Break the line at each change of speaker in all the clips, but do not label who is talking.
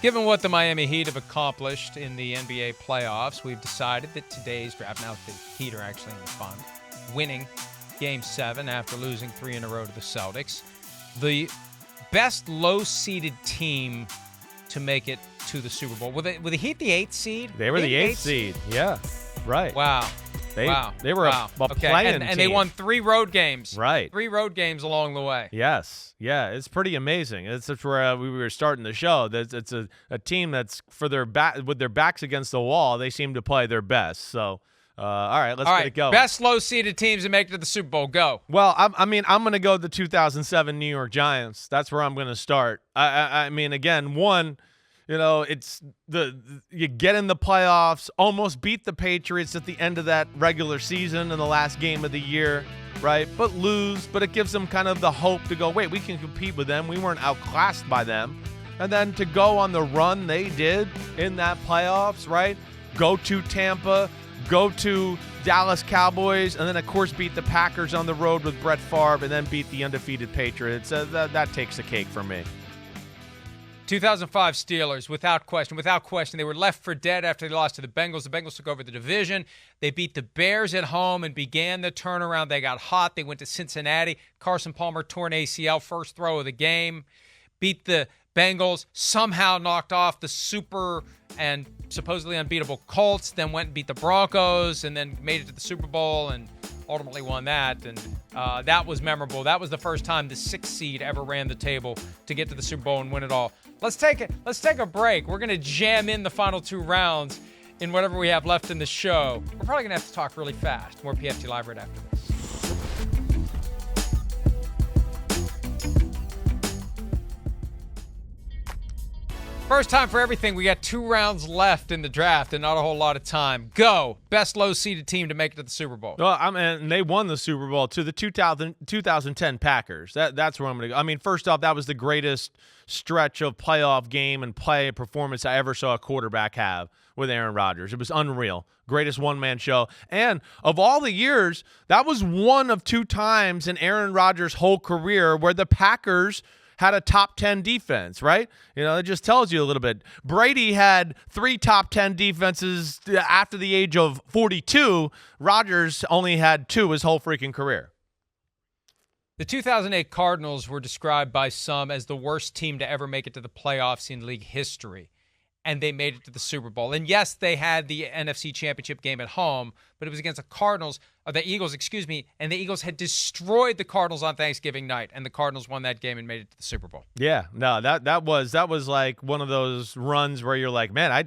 Given what the Miami Heat have accomplished in the NBA playoffs, we've decided that today's draft, now the Heat are actually in the fun, winning Game 7 after losing 3 in a row to the Celtics. The best low-seeded team to make it to the Super Bowl. Were the Heat the 8th seed?
They were the 8th seed. Yeah, right.
Wow.
They were a playing team.
And they won 3 road games.
Right.
3 road games along the way.
Yes. Yeah, it's pretty amazing. It's where we were starting the show. It's a team that's with their backs against the wall, they seem to play their best. So, all right, let's get it going.
Best low-seeded teams to make it to the Super Bowl. Go.
Well, I'm going to go the 2007 New York Giants. That's where I'm going to start. I mean, again, it's you get in the playoffs, almost beat the Patriots at the end of that regular season in the last game of the year, right? But lose, but it gives them kind of the hope to go, wait, we can compete with them. We weren't outclassed by them. And then to go on the run they did in that playoffs, right? Go to Tampa, go to Dallas Cowboys, and then, of course, beat the Packers on the road with Brett Favre, and then beat the undefeated Patriots. That takes the cake for me.
2005 Steelers, without question. They were left for dead after they lost to the Bengals. The Bengals took over the division. They beat the Bears at home and began the turnaround. They got hot. They went to Cincinnati. Carson Palmer tore an ACL, first throw of the game. Beat the Bengals, somehow knocked off the super and supposedly unbeatable Colts, then went and beat the Broncos, and then made it to the Super Bowl and ultimately won that. And that was memorable. That was the first time the 6th seed ever ran the table to get to the Super Bowl and win it all. Let's take a break. We're going to jam in the final 2 rounds in whatever we have left in the show. We're probably going to have to talk really fast. More PFT Live right after this. First time for everything. We got 2 rounds left in the draft and not a whole lot of time. Go. Best low-seeded team to make it to the Super Bowl.
Well, and they won the Super Bowl to the 2010 Packers. That's where I'm going to go. I mean, first off, that was the greatest stretch of playoff game and play performance I ever saw a quarterback have with Aaron Rodgers. It was unreal. Greatest one-man show. And of all the years, that was one of 2 times in Aaron Rodgers' whole career where the Packers had a top 10 defense, right? It just tells you a little bit. Brady had 3 top 10 defenses after the age of 42. Rodgers only had 2 his whole freaking career.
The 2008 Cardinals were described by some as the worst team to ever make it to the playoffs in league history, and they made it to the Super Bowl. And yes, they had the NFC Championship game at home, but it was against the Eagles, and the Eagles had destroyed the Cardinals on Thanksgiving night, and the Cardinals won that game and made it to the Super Bowl.
Yeah, no, that was like one of those runs where you're like, man, I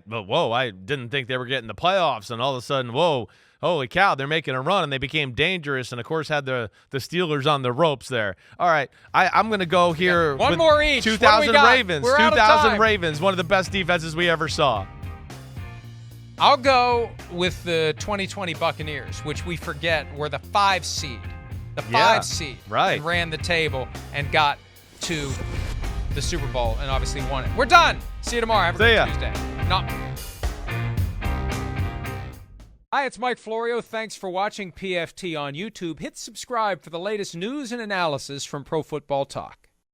didn't think they were getting the playoffs, and all of a sudden, whoa, holy cow, they're making a run, and they became dangerous, and of course had the Steelers on the ropes there. All right, I'm going to go here.
One more each.
2000 Ravens.
We're
2000 Ravens, one of the best defenses we ever saw.
I'll go with the 2020 Buccaneers, which we forget were the 5 seed. The 5 seed.
Right.
And ran the table and got to the Super Bowl and obviously won it. We're done. See you tomorrow. Have a great Tuesday. Hi, it's Mike Florio. Thanks for watching PFT on YouTube. Hit subscribe for the latest news and analysis from Pro Football Talk.